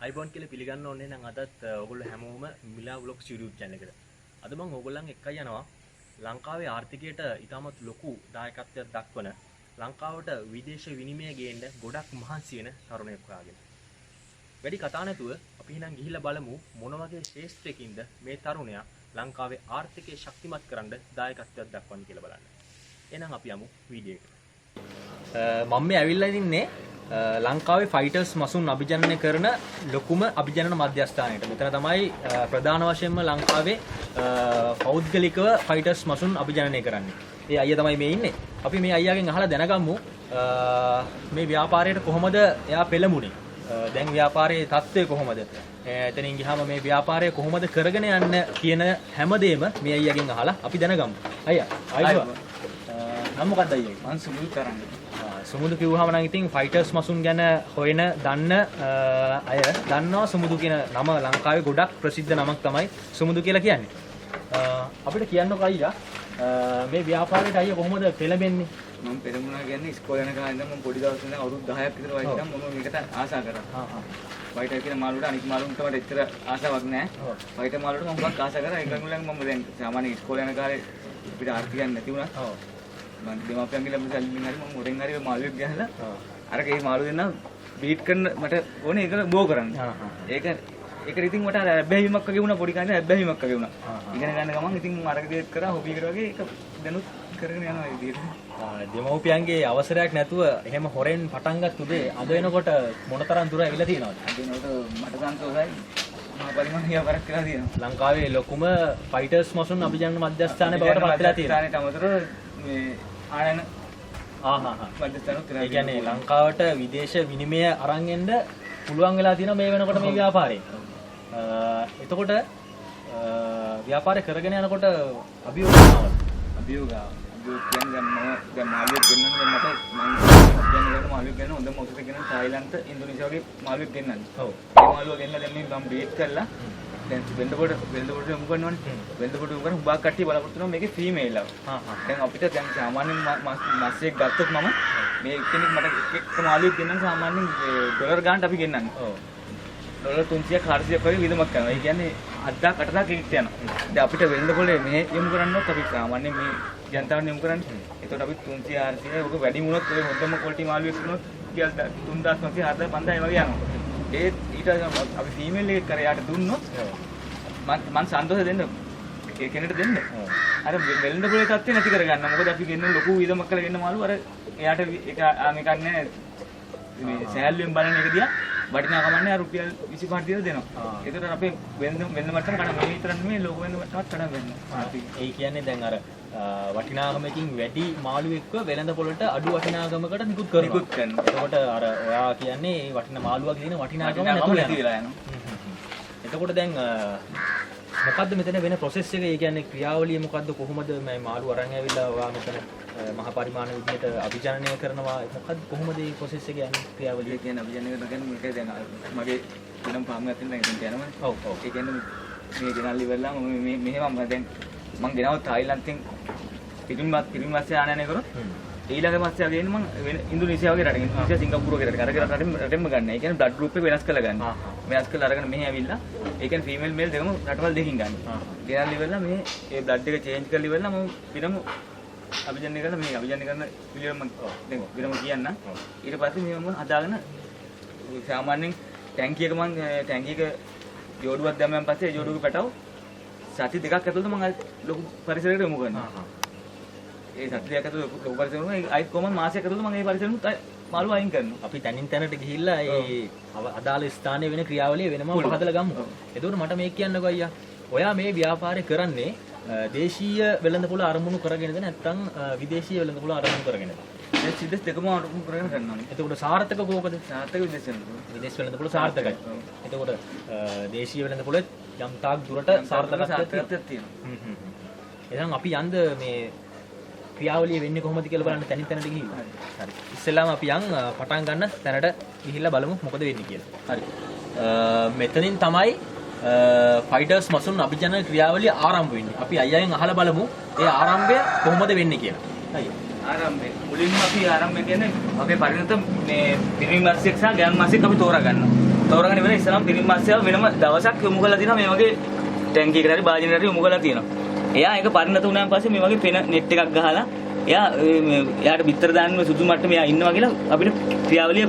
අයිබෝන් කියලා පිළිගන්න ඕනේ නම් අදත් ඔයගොල්ලෝ හැමෝම මිලා ව්ලොග්ස් YouTube channel එකට. අද මම ඔයගොල්ලන් එක්කයි යනවා ලංකාවේ ආර්ථිකයට ඉතාමත් ලොකු දායකත්වයක් දක්වන ලංකාවට විදේශ විනිමය ගේන්න ගොඩක් මහන්සි වෙන තරුණයෙක් හොයාගෙන. වැඩි කතා නැතුව අපි එහෙනම් ගිහිල්ලා බලමු මොන වගේ ශේෂ්ත්‍රයකින්ද මේ තරුණයා ලංකාවේ ආර්ථිකය ශක්තිමත් කරන්න දායකත්වයක් දක්වන්නේ කියලා බලන්න. එහෙනම් අපි යමු වීඩියෝ එකට. මම මේ ඇවිල්ලා ඉන්නේ ලංකාවේ ෆයිටර්ස් මසුන් අභිජනනය කරන ලොකුම අභිජනන මධ්‍යස්ථානයට. මෙතන තමයි ප්‍රධාන වශයෙන්ම ලංකාවේ පෞද්ගලිකව ෆයිටර්ස් මසුන් අභිජනනය කරන්නේ. ඒ අයියා තමයි මේ ඉන්නේ. අපි මේ අයියාගෙන් අහලා දැනගමු මේ ව්‍යාපාරයට කොහොමද එයා පෙළඹුණේ. දැන් ව්‍යාපාරයේ තත්ත්වය කොහොමද? එතනින් ගියාම මේ ව්‍යාපාරය කොහොමද කරගෙන යන්න කියන හැමදේම මේ අයියාගෙන් අහලා අපි දැනගමු. අයියා, ආයිබෝන්. නම් මොකක්ද අයියා? මං සුමුදු කරන්නේ. සුමුදු කිව්වහම නම් ඉතින් ෆයිටර්ස් මසුන් ගැන හොයන දන්න අය දන්නවා සුමුදු කියන නම ලංකාවේ ගොඩක් ප්‍රසිද්ධ නමක් තමයි සුමුදු කියලා කියන්නේ. අපිට කියන්නකෝ අයියා මේ ව්‍යාපාරයට අයියා කොහොමද පෙළඹෙන්නේ? මම පෙළඹුණා කියන්නේ ඉස්කෝලේ යන කාලේ ඉඳන් මම පොඩි දවස් ඉඳන් අවුරුදු 10ක් විතර වයස ඉඳන් මම මේකට ආසා කරා. ෆයිටර් කියන මාළුවට අනිත් මාළුන්ට මට එච්චර ආසාවක් නැහැ. ෆයිටර් මාළුවට මම ගොඩක් ආසා කරා. ඒකම මම දැන් සාමාන්‍ය ඉස්කෝලේ යන කාලේ අපිට ආර්ථිකයක් නැති වුණා. මම දෙමාපියන්ගේ ලැබුණ සල්ලින් හරි මම මොරෙන් හරි මාළුවෙක් ගහලා අර ඒ මාළු දෙන්න බීට් කරන මට ඕනේ ඒක බෝ කරන්න. ඒක ඉතින් මට අර ඇබ්බැහිමක් වගේ වුණා පොඩි කාලේ ඇබ්බැහිමක් වගේ වුණා. ඉගෙන ගන්න ගමන් ඉතින් මම අරක දෙයක් කරා හොබි කරා වගේ ඒක දැනුත් කරගෙන යනවා ඒ විදිහට. දෙමව්පියන්ගේ අවසරයක් නැතුව එහෙම හොරෙන් පටන් ගත්ත උදේ අද වෙනකොට මොනතරම් දුර ඇවිල්ලා තියෙනවද? අද වෙනකොට මට සන්තෝෂයි. මහා පරිමාණීය වරක් කරලා තියෙනවා. ලංකාවේ ලොකුම ෆයිටර්ස් මසුන් අභිජනන මධ්‍යස්ථානයේ බවට පත් වෙලා තියෙනවා. ඊට අමතරව මේ ආනන මධ්‍යස්ථානත් ඒ කියන්නේ ලංකාවට විදේශ විනිමය අරන් එන්න පුළුවන් වෙලා තියෙනවා මේ වෙනකොට මේ ව්‍යාපාරේ. එතකොට ව්‍යාපාරය කරගෙන යනකොට අභියෝග කියන්නේ දැන් මාළුවෙක් ගෙන්නන්නේ මට මම මාළුවෙක් ගෙන්න හොඳම ඔසුට ගෙන්න තායිලන්ත ඉන්දුනීසියා වගේ මාළුවෙක් ගෙන්නන්නේ. ඔව්. ඒ මාළුව ගෙන්න දැන් මම බීට් කරලා දැන් වෙන්දපොඩ යමු කරනවනේ. වෙන්දපොඩ යමු කරන හුඟක් කට්ටිය බලාපොරොත්තු වෙනවා මේකේ ෆීමේල් ආව. දැන් අපිට දැන් සාමාන්‍යයෙන් මස් එක ගත්තොත් මම මේ කෙනෙක් මට එක මාළුවෙක් ගෙන්නන සාමාන්‍යයෙන් ඩොලර් ගානට අපි ගෙන්නන්නේ. ඔව්. ඩොලර් 300ක් 400ක් වගේ විදමක් කරනවා. ඒ කියන්නේ 7ක් 8ක් එකට යනවා. දැන් අපිට වෙන්දපොලේ මෙහෙ යමු කරන්නොත් අපි සාමාන්‍යයෙන් මේ ජනතාවට යමු කරන්නේ. ඒකට අපි 300 400 ඔක වැඩි වුණොත් ඔය හොඳම ක්වොලිටි මාළුවෙක් වුණොත් 3500 4000 5000 වගේ යනවා. ඒ ඊට අපි ෆීමේල් එකක් කර යාට දුන්නොත් මම සන්තෝෂ දෙන්න ඒ කෙනෙක්ට දෙන්න. අර වෙළඳ පොලේ තත්ත්වේ නැති කරගන්න. මොකද අපි ගෙන්න ලොකු විදමක් කරලා ගෙන්න මාළු අර එයාට ඒක මේකක් නැහැ. මේ සෑල්ලුවෙන් බලන එක දිහා වටිනාකම නැහැ රුපියල් 25 දිහා දෙනවා. ඒකට අපේ වෙළඳ මට්ටම කඩ මේ විතර නෙමෙයි ලෝක වෙළඳ මට්ටමත් කඩ වෙනවා. ඒ කියන්නේ දැන් අර වටිනාකමකින් වැඩි මාළුවෙක්ව වෙළඳ පොළට අඩු වටිනාකමකට නිකුත් කරනවා. එතකොට අර ඔයා කියන්නේ මේ වටිනා මාළුවක තියෙන වටිනාකම නැති වෙලා යනවා. එතකොට දැන් මොකද්ද මෙතන වෙන ප්‍රොසෙස් එක? ඒ කියන්නේ ක්‍රියාවලිය මොකද්ද? කොහොමද මේ මාළු අරන් ඇවිල්ලා ඔයා මෙතන මහ පරිමාණ විදිහට අභිජනනය කරනවා? මොකද්ද කොහොමද මේ ප්‍රොසෙස් එක යන්නේ ක්‍රියාවලිය? ඒ කියන්නේ අභිජනනය කරන මේක දැන් මගේ වෙනම පාමයක් තියෙන දැන් එතන යනවනේ. ඔව් ඔව්. ඒ කියන්නේ මේ ගෙනල්ලි ඉවරලා මෙහෙම දැන් මම ගෙනව තායිලන්තෙන් පිටින්පස්සේ ආනයනය කරොත් ඊළඟ මාසෙ ගේන්න මම ඉන්දුනීසියා වගේ රටකින් ඉන්දුනීසියා සිංගප්පූරු වගේ රටකින් රටෙන්ම ගන්න. ඒ කියන්නේ බ්ලඩ් ගෲප් එක වෙනස් කරලා ගන්න. වෙනස් කරලා අරගෙන මෙහෙ ඇවිල්ලා ඒ කියන්නේ ෆීමේල් මේල් දෙකම රටවල් දෙකකින් ගන්න. ගෙනල්ලි ඉවරලා මේ ඒ බ්ලඩ් එක චේන්ජ් කරලා ඉවරලා මම පිටම අභිජනනය කරලා මේ අභිජනනය කරන පිළිවෙල මම දැන් පිටම කියන්න. ඊට පස්සේ මේ මම හදාගෙන සාමාන්‍යයෙන් ටැංකිය එක මම ටැංකිය එක ජෝඩුවක් දැම්මන් පස්සේ ඒ ජෝඩුවක පැටව සති දෙකක් ඇතුළත මම ලොකු පරිසරයකට යොමු කරනවා. ඒ සති දෙකක් ඇතුළත ලොකු පරිසරයක් අයිත් කොහොමද මාසයක් ඇතුළත මම ඒ පරිසරෙත් මාළු අයින් කරනවා. අපි තනින් තැනට ගිහිල්ලා ඒ අදාළ ස්ථානයේ වෙන ක්‍රියාවලිය වෙනම පහදලා ගමු. එතකොට මට මේක කියන්නකෝ අයියා. ඔයා මේ ව්‍යාපාරය කරන්නේ දේශීය වෙළඳපොළ අරමුණු කරගෙනද නැත්නම් විදේශීය වෙළඳපොළ අරමුණු කරගෙනද? දැන් සිද්දස් දෙකම අරමුණු කරගෙන කරනවා. එතකොට සාර්ථක කෝකද? සාර්ථක විදේශ වෙළඳපොළ. විදේශ වෙළඳපොළ සාර්ථකයි. එතකොට දේශීය වෙළඳපොළේ යම් තාක් දුරට සාර්ථකත්වයක් තියෙනවා. එහෙනම් අපි යන්ද මේ ක්‍රියාවලිය වෙන්නේ කොහොමද කියලා බලන්න තනින් තැනට ගිහිල්ලා. හරි. ඉස්සෙල්ලාම අපි පටන් ගන්න තැනට ගිහිල්ලා බලමු මොකද වෙන්නේ කියලා. හරි. මෙතනින් තමයි ෆයිටර්ස් මසුන් අභිජනන ක්‍රියාවලිය ආරම්භ වෙන්නේ. අපි අයියාගෙන් අහලා බලමු ඒ ආරම්භය කොහොමද වෙන්නේ කියලා. හරි. ආරම්භය මුලින්ම අපි ආරම්භය කියන්නේ අපේ පරිණත මේ පිරිමි මාසික සහ ගෑනු මාසික අපි තෝරා ගන්නවා. තෝරගෙන ඉවර ඉස්සරහම පිරිමි මත්ස්‍යව වෙනම දවසක් යොමු කරලා තියෙනවා මේ වගේ ටැංකියකට හරි භාජනයකට හරි යොමු කරලා තියෙනවා. එයා ඒක පරිණත වුණාන් පස්සේ මේ වගේ පෙන නෙට් එකක් ගහලා එයාට බිත්තර දාන්න සුදු මට්ටමේ එයා ඉන්නවා කියලා අපිට ක්‍රියාවලිය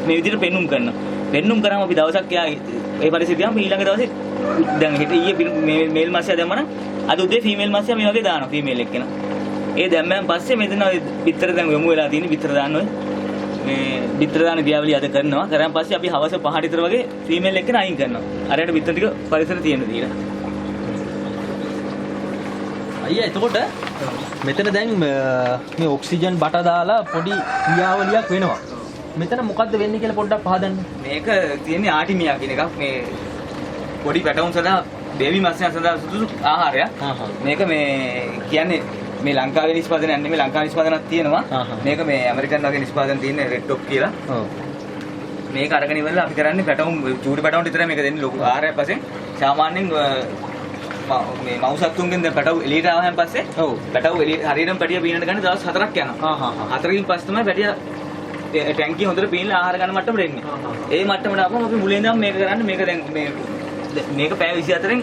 මේ විදිහට පෙන්눔 කරනවා. පෙන්눔 කරාම අපි දවසක් එයා ඒ පරිಸ್ಥಿತಿයම ඊළඟ දවසේ දැන් හෙට ඊයේ මේල් මාසියා දැම්මම අද උදේ ෆීමේල් මාසියා මේ වගේ දානවා ෆීමේල් එක්කෙනා. ඒ දැම්මම පස්සේ මෙතන බිත්තර දැන් යොමු වෙලා තියෙන බිත්තර දාන්න ඔය මේ බිත්තර දාන ක්‍රියාවලිය අද කරනවා. කරාන් පස්සේ අපි හවස 5ට විතර වගේ ෆීමේල් එක්කෙනා අයින් කරනවා. අරයට බිත්තර ටික පරිසර තියෙන දීලා. අයියා එතකොට මෙතන දැන් මේ ඔක්සිජන් බට දාලා පොඩි ක්‍රියාවලියක් වෙනවා. මෙතන මොකද්ද වෙන්නේ කියලා පොඩ්ඩක් පහදන්න. මේක තියෙන්නේ ආටිමියා කියන එකක්. මේ පොඩි පැටවුන් සඳහා බේබි මත්ස්‍යයන් සඳහා සුදුසු ආහාරයක්. මේක මේ කියන්නේ මේ ලංකාවේ නිෂ්පාදනයක් නෙමෙයි ලංකාවේ නිෂ්පාදනයක් තියෙනවා. මේක මේ ඇමරිකන් වගේ නිෂ්පාදන තියෙන රෙඩ් ටොප් කියලා. මේක අරගෙන ඉවරලා අපි කරන්නේ පැටවුන් චූටි පැටවුන් විතරයි මේක දෙන්නේ ලොකු ආහාරයක් වශයෙන්. සාමාන්‍යයෙන් මේ මවුසත්තුන්ගෙන් දැන් පැටවු එළියට ආවහන් පස්සේ පැටවු එළියට හරියටම පැටිය පීනන්න ගන්න දවස් 4ක් යනවා. 4කින් පස්සේ තමයි පැටිය ටැංකිය හොඳට පීනලා ආහාර ගන්න මට්ටමට එන්නේ. ඒ මට්ටමට ආපුවම අපි මුලින් ඉඳන් මේක කරන්නේ මේක දැන් මේක පැය 24න්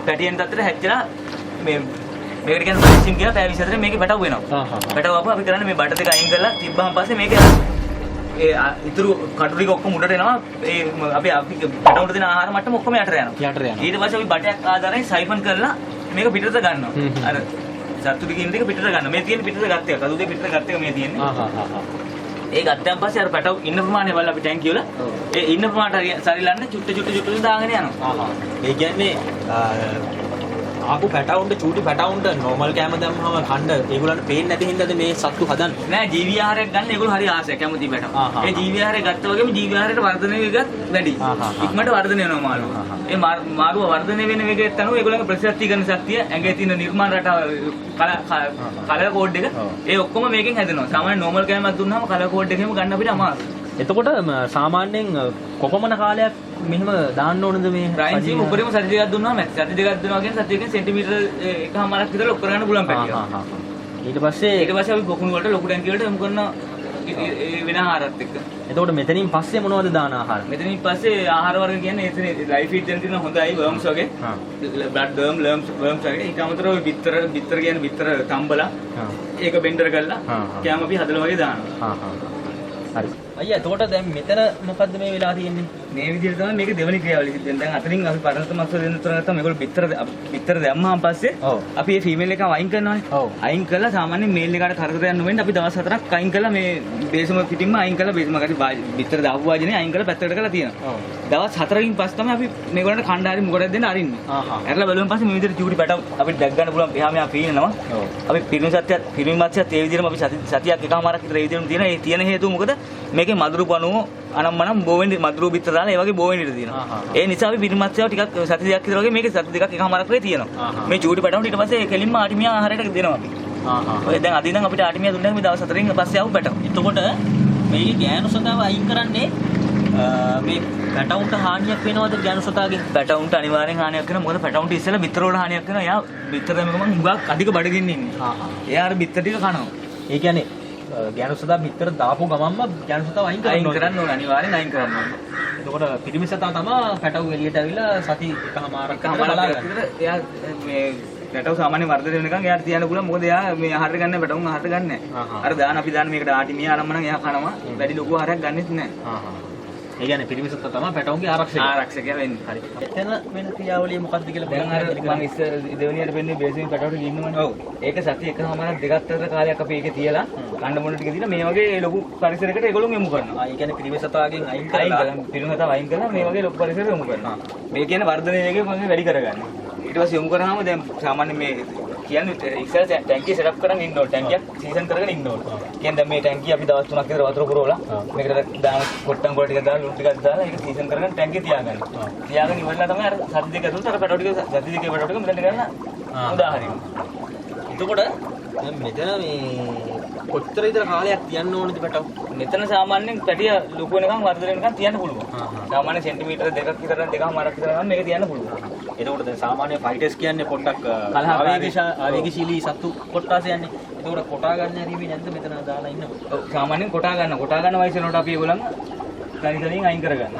පැටියෙන් තත්තර හැච්චලා මේ මේකට කියන්නේ ප්‍රොසෙසින් කියලා පැය 24න් මේකේ පැටව වෙනවා. පැටව ආපුවා අපි කරන්නේ මේ බඩ දෙක අයින් කරලා තිබ්බහම පස්සේ මේක ඉතුරු කටු ටික ඔක්කොම උඩට එනවා. අපි පැටවුන්ට දෙන ආහාර මට්ටම ඔක්කොම යට යනවා. ඊට පස්සේ අපි බටයක් ආදාරයෙන් සයිෆන් කරලා මේක පිටට ගන්නවා. අර සත්තු ටික ඉන්න ටික පිටට ගන්නවා. මේ තියෙන පිටට ගත්ත එක. කදුදේ පිටට ගත්ත එක මේ තියෙන්නේ. ඒ ගත්තන් පස්සේ අර පැටව ඉන්න ප්‍රමාණය බලලා අපි ටැංකිය වල ඒ ඉන්න ප්‍රමාණයට සරිලන්න චුට්ට දාගෙන යනවා. ඒ කියන්නේ ආපු පැටවුන්ට චූටි පැටවුන්ට නෝමල් කෑම දැම්මම කන්න ඒගොල්ලන්ට පේන්නේ නැති හින්දාද මේ සත්තු හදන්නේ? නෑ ජීවි ආහාරයක් ගන්න ඒගොල්ලෝ හරි ආසයි කැමති පැටව. ඒ ජීවි ආහාරය ගත්ත වගේම ජීවි ආහාරයට වර්ධනය වෙගත් වැඩි. ඉක්මනට වර්ධනය වෙනවා මාළුව. ඒ මාළුව වර්ධනය වෙන වේගයත් අනුව ඒගොල්ලන්ගේ ප්‍රතිශක්තිකරණ ශක්තිය ඇඟේ තියෙන නිර්මාණ රටාව කලර් කෝඩ් එක ඒ ඔක්කොම මේකෙන් හැදෙනවා. සාමාන්‍ය නෝමල් කෑමක් දුන්නාම කලර් කෝඩ් එකේම ගන්න අපිට අමාරුයි. එතකොට සාමාන්‍යයෙන් කොපමණ කාලයක් මෙහෙම දාන්න ඕනද මේ රයින්සින් උඩරිම සති දෙකක් දුන්නාම සති දෙකක් දෙනවා කියන්නේ සති දෙකෙන් සෙන්ටිමීටර එකමාරක් විතර ලොක් කරගන්න පුළුවන් පැටිය. ඊට පස්සේ අපි පොකුණු වලට ලොකු ටැංකිය වලට යොමු කරන වෙන ආහාරات එක්ක. එතකොට මෙතනින් පස්සේ මොනවද දාන ආහාර? මෙතනින් පස්සේ ආහාර වර්ග කියන්නේ එතන ලයිෆ් ෆීඩ් දෙන තියෙන හොඳයි වර්ම්ස් වගේ. බ්ලඩ් වර්ම්ස් වගේ. ඊට අමතරව බිත්තර කියන්නේ බිත්තර තම්බලා ඒක බෙන්ඩර් කරලා කෑම අපි හදලා වගේ දානවා. හරි. අයියා එතකොට දැන් මෙතන මොකද්ද මේ වෙලා තියෙන්නේ? මේ විදිහට තමයි මේක දෙවෙනි ක්‍රියාවලිය සිද්ධ වෙන්නේ. දැන් අතරින් අපි පරණත මත්ස්‍ය දෙන්න උතර නැත්තම් මේගොල්ලෝ බිත්තර දැම්මහම පස්සේ අපි මේ ෆීමේල් එකව අයින් කරනවානේ. අයින් කරලා සාමාන්‍යයෙන් මේල් එකට කරදරයක් නොවෙන්න අපි දවස් 4ක් අයින් කරලා මේ බේසම පිටින්ම අයින් කරලා බේසමකට බිත්තර දාපු වාජනේ අයින් කරලා පැත්තකට කරලා තියෙනවා. දවස් 4කින් පස්සේ තමයි අපි මේගොල්ලන්ට කණ්ඩායම් මොකටද දෙන්න අරින්නේ. ඇරලා බලුවන් පස්සේ මේ විදිහට චූටි පැටව අපිට දැක් ගන්න පුළුවන්. එහා මෙහා පීනනවා. අපි පිරිමි මත්ස්‍යත් ඒ විදිහටම අපි සතියක් එකමාරක් විතර ඒ විදිහටම තියෙන. ඒ තියෙන හේතුව මොකද? මේකේ මදුරු පණුව අනම්මනම් බෝවෙන් මදුරු බිත්තර දාලා ඒ වගේ බෝවෙන් ඉඳ තියෙනවා. ඒ නිසා අපි පිරිමත්ස්‍යව ටිකක් සති දෙකක් විතර වගේ මේකේ සති දෙකක් එකමාරක් වගේ තියෙනවා. මේ චූටි පැටවුන්ට ඊට පස්සේ කෙලින්ම ආටිමියා ආහාරයට දෙනවා අපි. ඔය දැන් අද ඉඳන් අපිට ආටිමියා දුන්නා මේ දවස් 4කින් පස්සේ ආව පැටව. එතකොට මේකේ ගෑනු සතාව අයින් කරන්නේ මේ පැටවුන්ට හානියක් වෙනවද ගෑනු සතාවගෙන්? පැටවුන්ට අනිවාර්යෙන් හානියක් වෙනවා. මොකද පැටවුන්ට ඉස්සෙල්ලා බිත්තර වල හානියක් වෙනවා. එයා බිත්තර දැමගම හුඟක් අධික බඩගින්න ඉන්නේ. එයා අර බිත්තර ටික කනවා. ඒ කියන්නේ ගෑනු සතා බිත්තර දාපු ගමන්ම ගෑනු සතාව අයින් කරන්න ඕන අනිවාර්යෙන් අයින් කරන්න ඕන. එතකොට පිරිමි සතා තමයි පැටවු එළියට ඇවිල්ලා සති එකමාරක් විතර එයා මේ පැටව සාමාන්‍ය වර්ධනය වෙනකන් එයාට තියන්න පුළුවන්. මොකද එයා මේ ආහාර ගන්න පැටවුන් ආහාර ගන්න නැහැ. අර අපි දාන මේකට ආටිමියා ආරම්භ නම් එයා කනවා. වැඩි ලොකු ආහාරයක් ගන්නෙත් නැහැ. ඒ කියන්නේ පිරිමි සතා තමයි පැටවුන්ගේ ආරක්ෂකයා වෙන්නේ. හරි. එතන වෙන ක්‍රියාවලිය මොකක්ද කියලා දැන් අර මම ඉස්සර දෙවෙනියට වෙන්නේ බේසින් පැටවට ඉන්නවනේ. ඔව්. ඒක සති එකමාරක් දෙකක් අතර කාලයක් අපි ඒකේ තියලා කන්න මොන ටික දීලා මේ වගේ ලොකු පරිසරයකට ඒගොල්ලෝ යොමු කරනවා. ඒ කියන්නේ පිරිමි සතාගෙන් අයින් කරලා පිරිමි සතාව අයින් කරලා මේ වගේ ලොකු පරිසරයකට යොමු කරනවා. මේ කියන්නේ වර්ධනය වේගය මම වැඩි කරගන්න. ඊට පස්සේ යොමු කරාම දැන් සාමාන්‍ය මේ කියන්නේ ඉස්සර ටැංකිය සෙටප් කරන් ඉන්න ඕන. ටැංකියක් සීසන් කරගෙන ඉන්න ඕන. කියන්නේ දැන් මේ ටැංකිය අපි දවස් 3ක් විතර වතුර පුරවලා මේකට දාන කොට්ටම් කොට ටික දාලා ලුණු ටිකක් දාලා ඒක සීසන් කරගෙන ටැංකිය තියාගන්න. තියාගෙන ඉවරලා තමයි අර සති දෙක ඇතුළත අර පැටව ටික සති දෙකේ පැටව ටික මෙතන ගන්න උදාහරණයක්. එතකොට දැන් මෙතන මේ කොච්චර විතර කාලයක් තියන්න ඕනද පැටව? මෙතන සාමාන්‍යයෙන් පැටිය ලොකු වෙනකන් වර්ධනය වෙනකන් තියන්න පුළුවන්. සාමාන්‍ය සෙන්ටිමීටර දෙකක් විතර දෙකමාරක් විතර ගන්න මේක තියන්න පුළුවන්. එතකොට දැන් සාමාන්‍ය ෆයිටර්ස් කියන්නේ පොඩ්ඩක් ආවේගශීලී සත්තු කොටස් යන්නේ. එතකොට කොටා ගන්න හැරීමේ නැද්ද මෙතන දාලා ඉන්නකොට? ඔව් සාමාන්‍යයෙන් කොටා ගන්න වයස වෙනකොට අපි ඒගොල්ලන් තනි තනියෙන් අයින් කරගන්න.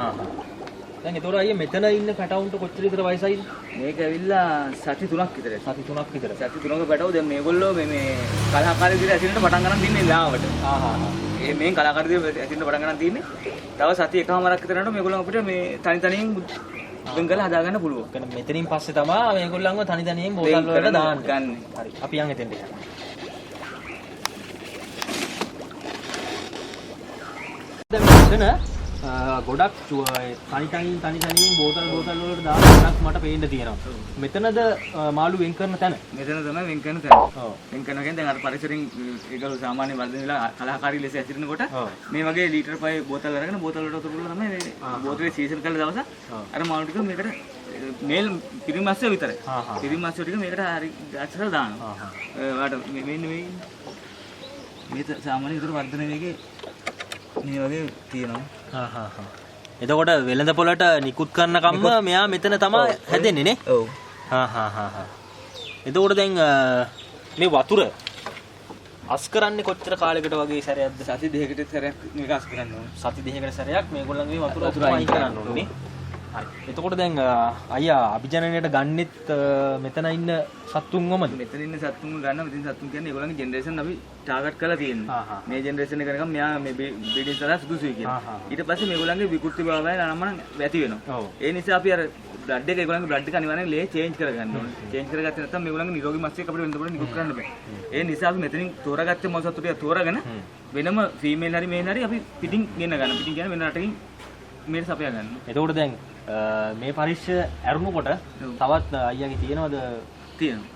දැන් ඒතොර අයියා මෙතන ඉන්න පැටවුන්ට කොච්චර විතර වයසයිද? මේක ඇවිල්ලා සති 3ක් විතර. සති 3ක් විතර. සති 3ක පැටව දැන් මේගොල්ලෝ මේ කලාකාරී විදිහට ඇසිරෙන්න පටන් ගන්න තින්නේ ලාවට. මේ කලාකාරී විදිහට ඇසිරෙන්න පටන් ගන්න තින්නේ. තව සති එකමාරක් විතර යනකොට මේගොල්ලෝ අපිට මේ තනියෙන් වෙන් කරලා හදා ගන්න පුළුවන්. කියන්නේ මෙතනින් පස්සේ තමයි මේගොල්ලන්ව තනියෙන් බෝතල් වලට දාන්න. හරි. අපි යන් එතෙන්ට. දැන් මෙතන ගොඩක් තනියෙන් බෝතල් වලට දාන එකක් මට පේන්න තියෙනවා. මෙතනද මාළු වෙන් කරන තැන. මෙතන තමයි වෙන් කරන තැන. ඔව්. වෙන් කරනවා කියන්නේ දැන් අර පරිසරයෙන් ඒගොල්ලෝ සාමාන්‍ය වර්ධනය වෙලා කලාකාරී ලෙස ඇසිරෙනකොට මේ වගේ ලීටර් 5 බෝතල් අරගෙන බෝතල් වලට උතුරලා තමයි මේ බෝතලේ සීසන් කරලා දවසක් අර මාළු ටික මේකට මේල් පිරිමැස්ස විතරයි. පිරිමැස්ස ටික මේකට හරි ඇස්සලා දානවා. වාට මෙන්න මේ සාමාන්‍ය විතර වර්ධනය වෙගේ මේ වගේ තියෙනවා. එතකොට වෙළඳ පොළට නිකුත් කරන කම්ම මෙයා මෙතන තමයි හැදෙන්නේ නේ? ඔව්. එතකොට දැන් මේ වතුර අස් කරන්නේ කොච්චර කාලයකට වගේ සැරයක්ද? සති දෙකකට සැරයක් මේක අස් කරන්න ඕනේ. සති දෙකකට සැරයක් මේගොල්ලන්ගේ වතුර අයින් කරන්න ඕනේ. හරි. එතකොට දැන් අයියා අභිජනනයට ගන්නෙත් මෙතන ඉන්න සත්තුන්වමද? මෙතන ඉන්න සත්තුන් ගන්න මෙතන සත්තුන් කියන්නේ ඒගොල්ලන්ගේ ජෙනරේෂන් අපි ටාගට් කරලා තියෙනවා. මේ ජෙනරේෂන් එක කරගම මෙයා මේ බ්‍රීඩින් සඳහා සුදුසුයි කියලා. ඊට පස්සේ මේගොල්ලන්ගේ විකෘති භාවය නම්මන ඇති වෙනවා. ඒ නිසා අපි අර බ්ලඩ් එක ඒගොල්ලන්ගේ බ්ලඩ් එක අනිවාර්යෙන් ලේ චේන්ජ් කරගන්න ඕනේ. චේන්ජ් කරගත්තේ නැත්නම් මේගොල්ලන්ගේ නිරෝගී මස් එක අපිට වෙනකොට නිකුත් කරන්න බෑ. ඒ නිසා අපි මෙතනින් තෝරාගත්තේ මොන සත්තු ටික තෝරාගෙන වෙනම ෆීමේල් හරි මේල් හරි අපි පිටින් ගෙන ගන්න. පිටින් කියන්නේ වෙන රටකින් මේල් සපයා ගන්න. එතකොට දැන් මේ පරිශ්‍රය ඇරුණුකොට තවත් අයියාගේ තියෙනවද? තියෙනවා.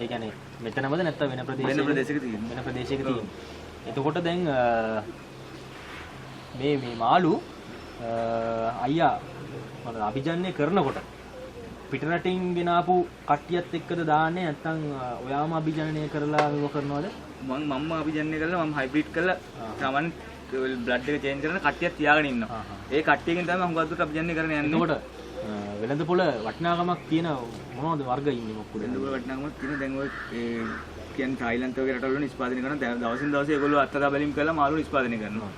ඒ කියන්නේ මෙතනමද නැත්නම් වෙන ප්‍රදේශයක තියෙනවා. වෙන ප්‍රදේශයක තියෙනවා. එතකොට දැන් මේ මාළු අයියා මොනවද අභිජන්‍ය කරනකොට පිටරටින් ගෙන ආපු කට්ටියත් එක්කද දාන්නේ නැත්නම් ඔයාම අභිජනනය කරලා මේක කරනවද? මම අභිජන්‍ය කරලා මම හයිබ්‍රිඩ් කරලා සාමාන්‍ය බ්ලඩ් එක චේන්ජ් කරන කට්ටියක් තියාගෙන ඉන්නවා. ඒ කට්ටියකින් තමයි හුඟක් දුරට අභිජන්‍ය කරන්න යන්නේ. එතකොට වෙළඳ පොළ වටිනාකමක් තියෙන මොනවද වර්ග ඉන්නේ මොකද? වෙළඳ පොළ වටිනාකමක් තියෙන දැන් ඔය කියන්නේ තායිලන්ත වගේ රටවල නිෂ්පාදනය කරන දවසින් දවස ඒගොල්ලෝ අත්දැක බැලීම් කරලා මාළු නිෂ්පාදනය කරනවා.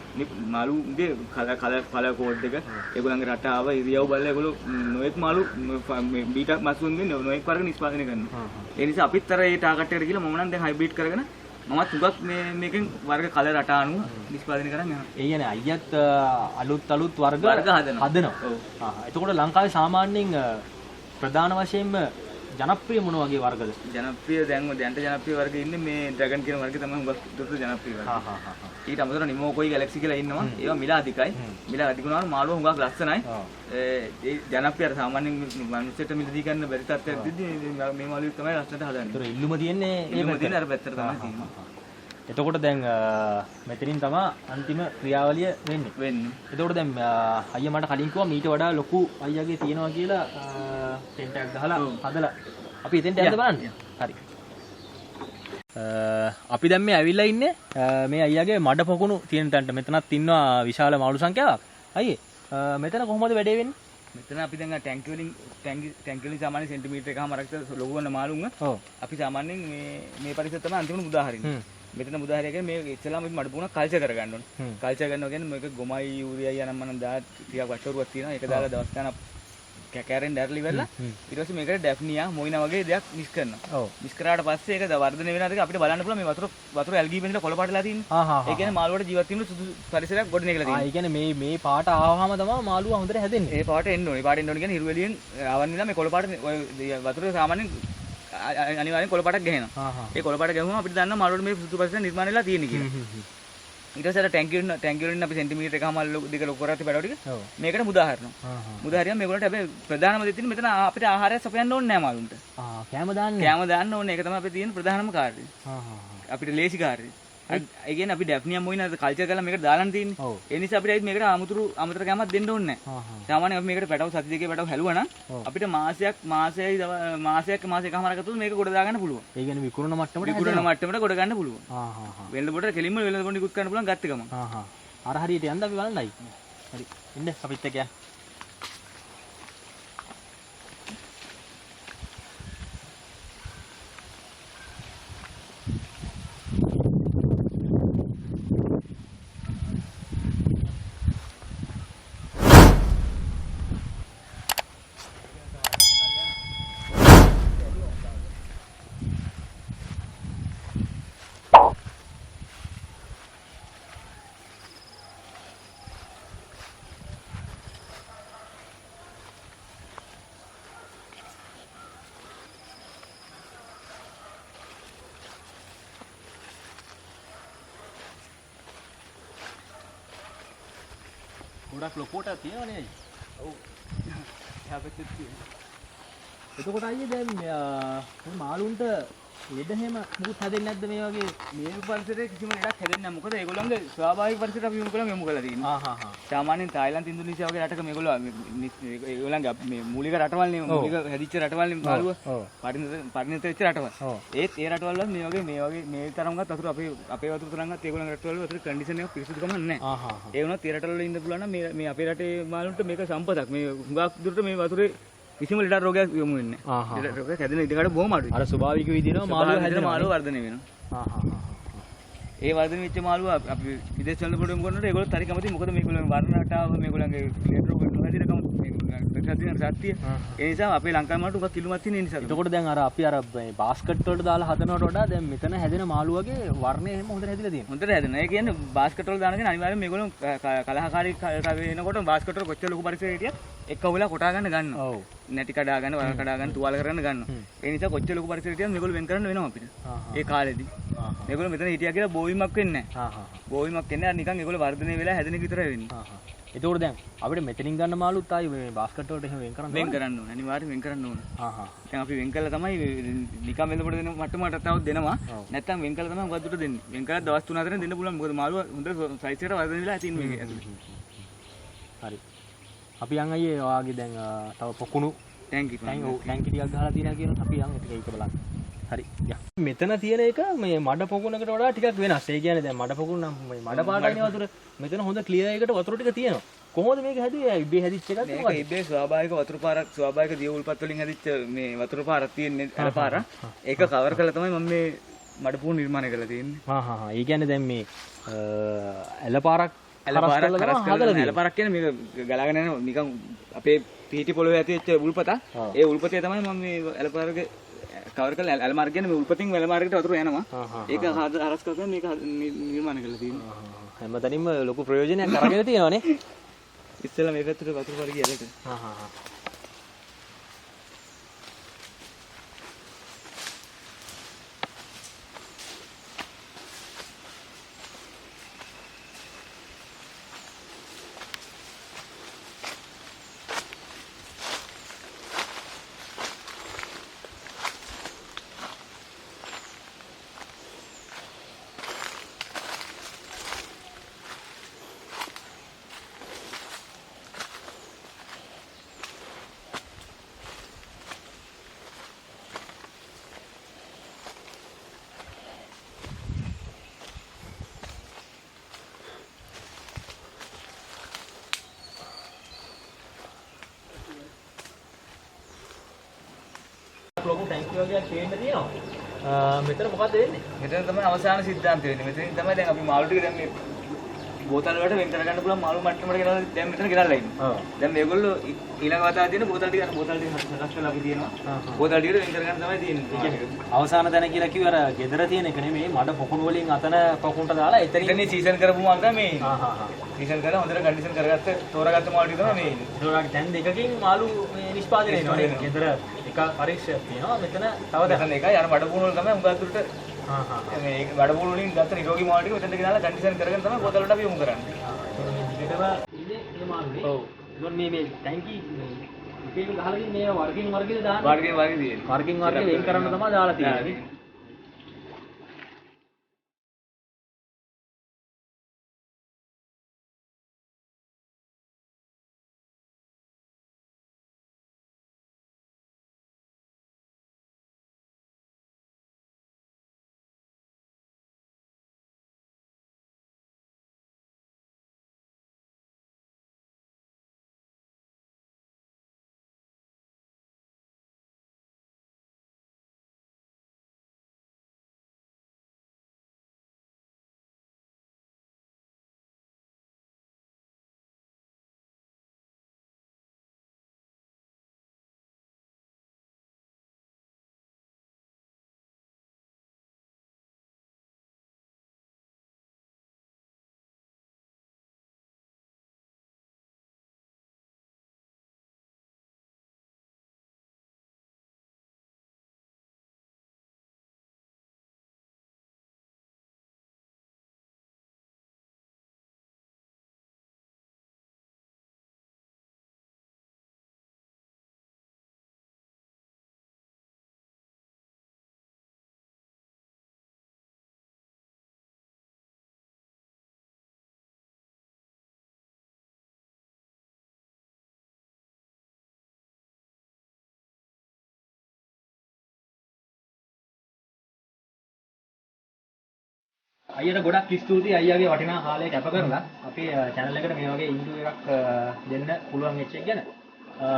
මාළුගේ කලර් කෝඩ් එක ඒගොල්ලන්ගේ රටාව ඉරියව් බලලා ඒගොල්ලෝ නොඑක් මාළු බීටා මස්ුන්ගේ නොඑක් වර්ග නිෂ්පාදනය කරනවා. ඒ නිසා අපිත් අර ඒ ටාගට් එකට ගිහලා මම නම් දැන් හයිබ්‍රිඩ් කරගෙන මමත් හුඟක් මේකෙන් වර්ග කලර් රට අනුව නිෂ්පාදනය කරන් යනවා. ඒ කියන්නේ අයියත් අලුත් වර්ග හදනවා. එතකොට ලංකාවේ සාමාන්‍යයෙන් ප්‍රධාන වශයෙන්ම ජනප්‍රිය මොන වගේ වර්ගද? ජනප්‍රිය දැන්ට ජනප්‍රිය වර්ග ඉන්නේ මේ ඩ්‍රැගන් කියන වර්ගය තමයි හුඟක් දුරට ජනප්‍රිය වර්ග. ඊට අමතරව නිමෝකොයි ගැලැක්සි කියලා ඉන්නවා. ඒවා මිල අධිකයි. මිල අධික වුණාම මාළුව හුඟක් ලස්සනයි. ඒ ජනප්‍රිය සාමාන්‍යයෙන් මිනිස්සුන්ට මිලදී ගන්න බැරි තත්ත්වයක් තියදී මේ මාළුවෙක් තමයි ලස්සනට හදන්නේ. ඒතර ඉල්ලුම තියෙන්නේ අර පැත්තට තමයි තියෙන්නේ. එතකොට දැන් මෙතනින් තමයි අන්තිම ක්‍රියාවලිය වෙන්නේ. එතකොට දැන් අයියා මට කලින් කිව්වා මීට වඩා ලොකු අයියාගේ තියෙනවා කියලා ටෙන්ට් එකක් ගහලා හදලා අපි එතෙන්ට යන්න බලන්න. හරි. අපි දැන් මේ ඇවිල්ලා ඉන්නේ මේ අයියාගේ මඩ පොකුණු තියෙන තැනට. මෙතනත් ඉන්නවා විශාල මාළු සංඛ්‍යාවක්. අයියේ මෙතන කොහොමද වැඩේ වෙන්නේ? මෙතන අපි දැන් ටැංකි වලින් සාමාන්‍ය සෙන්ටිමීටර් එකමාරක් ලොකු වන මාළුන් අපි සාමාන්‍යයෙන් මේ පරිසරය තමයි අන්තිමට මුදාහරින්නේ. මෙතන මුදාහරිය කියන්නේ මේ ඉස්සලාම අපි මඩ පුණක් කල්චර් කරගන්න ඕනේ. කල්චර් කරනවා කියන්නේ මේක ගොමයි යූරියයි යනම් මනම් දා ටිකක් වට්ටරුවක් තියෙනවා. ඒක දාලා දවස් ගානක් කැකෑරෙන් දැරලි වෙලා ඊට පස්සේ මේකට ඩැෆ්නියා මොයිනා වගේ දෙයක් මික්ස් කරනවා. මික්ස් කරාට පස්සේ ඒක වර්ධනය වෙනාද අපිට බලන්න පුළුවන් මේ වතුර ඇල්ගී බෙන්ලා කොළ පාටලා තියෙන්නේ. ඒ කියන්නේ මාළුවට ජීවත් වෙන්න සුදු පරිසරයක් ගොඩනගලා තියෙනවා. ඒ කියන්නේ මේ පාට ආවම තමයි මාළුව හොඳට හැදෙන්නේ. ඒ පාට එන්න ඕනේ. පාට එන්න ඕනේ කියන්නේ හිරු එළියෙන් ආවන් නිලා මේ කොළ පාට ඔය වතුරේ සාමාන්‍යයෙන් අනිවාර්යෙන් කොළ පාටක් ගහනවා. ඒ කොළ පාට ගැහුවම අපිට දන්නවා මාළුවට මේ සුදු පරිසරය නිර්මාණය වෙලා තියෙන්නේ කියලා. ඊට පස්සේ ටැංකිය වලින් අපි සෙන්ටිමීටර් එකමාර දෙක ලොකු කරාට බඩව ටික මේකට මුදාහරිනවා. මුදාහරියම මේගොල්ලන්ට හැබැයි ප්‍රධානම දේ තියෙන්නේ මෙතන අපිට ආහාරය සපයන්න ඕනේ නැහැ මාළුන්ට. කෑම දාන්න ඕනේ. ඒක තමයි අපේ තියෙන ප්‍රධානම කාර්යය. අපිට ලේසි කාර්යය. ඒ කියන්නේ අපි ඩැෆ්නියා මොයිනා කල්චර් කරලා මේකට දාලා තියෙන්නේ. ඒ නිසා අපිට මේකට අමතර කෑමක් දෙන්න ඕනේ නැහැ. සාමාන්‍යයෙන් අපි මේකට පැටව සති දෙකේ පැටව හැලුවා නම් අපිට මාසයකමාරක තුල මේක ගොඩ දාගන්න පුළුවන්. ඒ කියන්නේ විකුණන මට්ටමට ගොඩ ගන්න පුළුවන්. වෙළඳ පොළට කෙලින්ම වෙළඳ පොළ නිකුත් කරන්න පුළුවන් ගත්ත ගමන්. අර හරියට යන්න අපි බලන්නයි. හරි. ඉන්න අපිත් එක්ක යන්න. ගොඩක් ලොකුවට තියෙනවනේ. ඔව්. එහා පැත්තේ තියෙනවා. එතකොට අයියේ දැන් මේ මාළුන්ට ලෙඩ හැම මුකුත් හැදෙන්නේ නැද්ද මේ වගේ? මේ පරිසරයේ කිසිම ලෙඩක් හැදෙන්නේ නැහැ. මොකද ඒගොල්ලන්ගේ ස්වාභාවික පරිසරයට අපි යොමු කරලා තියෙන්නේ. සාමාන්‍යයෙන් තායිලන්ත ඉන්දුනීසියා වගේ රටක මේගොල්ලෝ ඒගොල්ලන්ගේ මේ මූලික රටවල්නේ මූලික හැදිච්ච රටවල්නේ මාළුව. පරිණත වෙච්ච රටවල්. ඒත් ඒ රටවල් වල මේ වගේ මේ තරම්වත් වතුර අපේ වතුර තරම්වත් ඒගොල්ලන්ගේ රටවල වතුර කන්ඩිෂන් එක පිරිසිදුකම නැහැ. ඒ වුණත් ඒ රටවල ඉන්න පුළුවන් නම් මේ අපේ රටේ මාළුන්ට මේක සම්පතක්. මේ හුඟක් දුරට මේ වතුරේ කිසිම ලෙඩ රෝගයක් යොමු වෙන්නේ නැහැ. ලෙඩ රෝගයක් හැදෙන ඉඩකඩ බොහොම අඩුයි. අර ස්වභාවික විදිහටම මාළුව වර්ධනය වෙනවා. ඒ වර්ධනය වෙච්ච මාළුව අපි විදේශ වල පොඩි මොකටද ඒගොල්ලෝ තරි කැමති මොකද මේගොල්ලෝ වර්ණ රටාව මේගොල්ලන්ගේ ලෙඩ රෝග නොහැදෙනකම ප්‍රතිශතන සත්‍ය ඒ නිසා අපේ ලංකාවේ මාළුට උගක් කිලුමක් තියෙන නිසා. එතකොට දැන් අර අපි අර බාස්කට් වලට දාලා හදනවට වඩා දැන් මෙතන හැදෙන මාළුවගේ වර්ණය එහෙම හොඳට හැදිලා තියෙනවා. හොඳට හැදෙනවා. ඒ කියන්නේ බාස්කට් වල දානගෙන අනිවාර්යයෙන් මේගොල්ලෝ කලහකාරී වෙනකොට බාස්කට් වල කොච්චර ලොකු පරිසරයක හිටියත් එක්ක අවුලා කොටා ගන්න ගන්නවා. ඔව්. නැටි කඩා ගන්න, වල කඩා ගන්න, තුවාල කරන්න ගන්නවා. ඒ නිසා කොච්චර ලොකු පරිසරයක හිටියත් මේගොල්ලෝ වෙන් කරන්න වෙනවා අපිට. ඒ කාලෙදී. මේගොල්ලෝ මෙතන හිටියා කියලා බෝවීමක් වෙන්නේ නැහැ. බෝවීමක් වෙන්නේ නිකන් ඒගොල්ලෝ වර්ධනය වෙලා හැදෙන එක විතරයි වෙන්නේ. එතකොට දැන් අපිට මෙතනින් ගන්න මාළුත් ආයි මේ බාස්කට් වලට එහෙම වෙන් කරන්න ඕනේ. අනිවාර්යයෙන් වෙන් කරන්න ඕනේ. දැන් අපි වෙන් කළා තමයි නිකන් වෙනකොට දෙන මට්ටමකට තවත් දෙනවා. නැත්තම් වෙන් කළා තමයි මොකද දුට දෙන්නේ. වෙන් කළා දවස් 3-4න් දෙන්න පුළුවන්. මොකද මාළුව හොඳ සයිස් එකට වර්ධනය වෙලා තියෙන මේක ඇතුලේ. හරි. අපි යන් අයියේ ඔයාගේ දැන් තව පොකුණු ටැංකි ටිකක් ගහලා තියෙනවා කියනත් අපි යන් ඒක බලන්න. හරි. මෙතන තියෙන එක මේ මඩ පොකුණකට වඩා ටිකක් වෙනස්. ඒ කියන්නේ දැන් මඩ පොකුණ නම් මේ මඩ පාටයිනේ වතුර. මෙතන හොඳ ක්ලියර් එකකට වතුර ටික තියෙනවා. කොහොමද මේක හැදුවේ? ඉබේ හැදිච්ච එකක්ද? මේක ඉබේ ස්වාභාවික වතුර පාරක් ස්වාභාවික දිය උල්පත් වලින් හැදිච්ච මේ වතුර පාරක් තියෙන්නේ අර පාර. ඒක කවර් කරලා තමයි මම මේ මඩ පොකුණ නිර්මාණය කරලා තියෙන්නේ. ඒ කියන්නේ දැන් මේ ඇල පාරක් ඇලපාරක් කියන්නේ මේක ගලාගෙන යන නිකන් අපේ පීටි පොළවේ ඇතිවෙච්ච උල්පත. ඒ උල්පතේ තමයි මම මේ ඇලපාරගේ කවර් කරලා ඇල මාර්ග කියන්නේ මේ උල්පතින් ඇල මාර්ගයට වතුර යනවා. ඒක හරස් කරගෙන මේක නිර්මාණය කරලා තියෙනවා. හැමතැනින්ම ලොකු ප්‍රයෝජනයක් අරගෙන තියෙනවානේ. ඉස්සෙල්ලා මේ පැත්තට වතුර පාර ගියලට. ලොකු ටැංකිය වගේ තියෙන්න තියෙනවා. මෙතන මොකද්ද වෙන්නේ? මෙතන තමයි අවසාන සිද්ධාන්තය වෙන්නේ. මෙතනින් තමයි දැන් අපි මාළු ටික දැන් මේ බෝතල් වලට වෙන් කරගන්න පුළුවන් මාළු මට්ටමකට ගෙනල්ලා දැන් මෙතන ගෙනල්ලා ඉන්නේ. දැන් මේගොල්ලෝ ඊළඟ වතාවේ තියෙන බෝතල් ටික සකස් කරලා අපි තියෙනවා. බෝතල් ටික වෙන් කරගන්න තමයි තියෙන්නේ. අවසාන තැන කියලා කිව්ව අර ගෙදර තියෙන එක නෙමෙයි මඩ පොකුණු වලින් අතන පොකුණට දාලා එතනින් සීසන් කරපු මාළු තමයි මේ ඉන්නේ. සීසන් කරලා හොඳට කන්ඩිෂන් කරගත්ත තෝරාගත්ත මාළු ටික තමයි මේ ඉන්නේ. ඒකට දැන් දෙකකින් මාළු නිෂ්පාදනය වෙනවා නේද? ගෙදර එක පරීක්ෂයක් තියෙනවා. මෙතන තව දැන් එකයි අර මඩ පොකුණු වල තමයි උගා දුරට මේ මඩ පොකුණු වලින් ගත්ත නිරෝගී මාළු ටික මෙතනට ගෙනල්ලා කන්ඩිෂන් කරගෙන තමයි බෝතල් වලට අපි යොමු කරන්නේ. ඊටම ඉන්නේ මේ මාළුනේ. ඔව්. ඒගොල්ලෝ මේ ටැංකි ඉතින් ගහලා මේ වර්ගින් දාන්න. වර්ගින් තියෙන්නේ. වර්ගින් වෙන් කරන්න තමයි දාලා තියෙන්නේ. අයියට ගොඩක් ස්තුතියි අයියාගේ වටිනා කාලය කැප කරලා අපේ channel එකට මේ වගේ ඉන්ටර්විව් එකක් දෙන්න පුළුවන් වෙච්ච එක ගැන.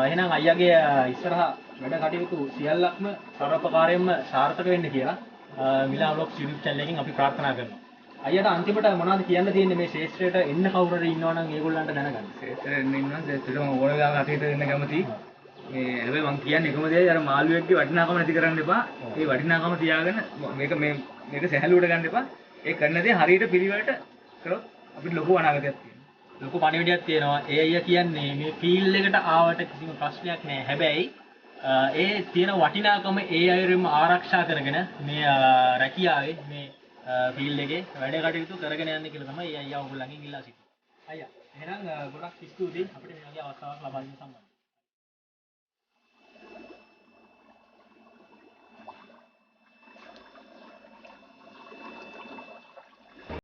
එහෙනම් අයියාගේ ඉස්සරහ වැඩ කටයුතු සියල්ලක්ම සර්වපකාරයෙන්ම සාර්ථක වෙන්න කියලා මිලා vlogs YouTube channel එකෙන් අපි ප්‍රාර්ථනා කරනවා. අයියට අන්තිමට මොනවද කියන්න තියෙන්නේ මේ ශේෂ්ත්‍රයට එන්න කවුරු හරි ඉන්නවා නම් ඒගොල්ලන්ට දැනගන්න. ශේෂ්ත්‍රයට එන්න ඉන්නවා ශේෂ්ත්‍රයට ඕන වෙලාවක අතීතයට එන්න කැමතියි. මේ හැබැයි මම කියන්නේ එකම දෙයයි අර මාළුවෙක්ගේ වටිනාකම නැති කරන්න එපා. ඒ වටිනාකම තියාගෙන මේක සැහැල්ලුවට ගන්න එපා. ඒ කරන දේ හරියට පිළිවෙලට කරොත් අපිට ලොකු අනාගතයක් තියෙනවා. ලොකු පණිවිඩයක් තියෙනවා. ඒ අයියා කියන්නේ මේ ෆීල්ඩ් එකට ආවට කිසිම ප්‍රශ්නයක් නැහැ. හැබැයි ඒ තියෙන වටිනාකම ඒ අයරෙම ආරක්ෂා කරගෙන මේ රැකියාවේ මේ ෆීල්ඩ් එකේ වැඩ කටයුතු කරගෙන යන්න කියලා තමයි අයියා ඔයගොල්ලන්ගෙන් ඉල්ලා සිටින්නේ. අයියා එහෙනම් ගොඩක් ස්තුතියි අපිට මේ වගේ අවස්ථාවක් ලබා දෙන්න සම්බන්ධව.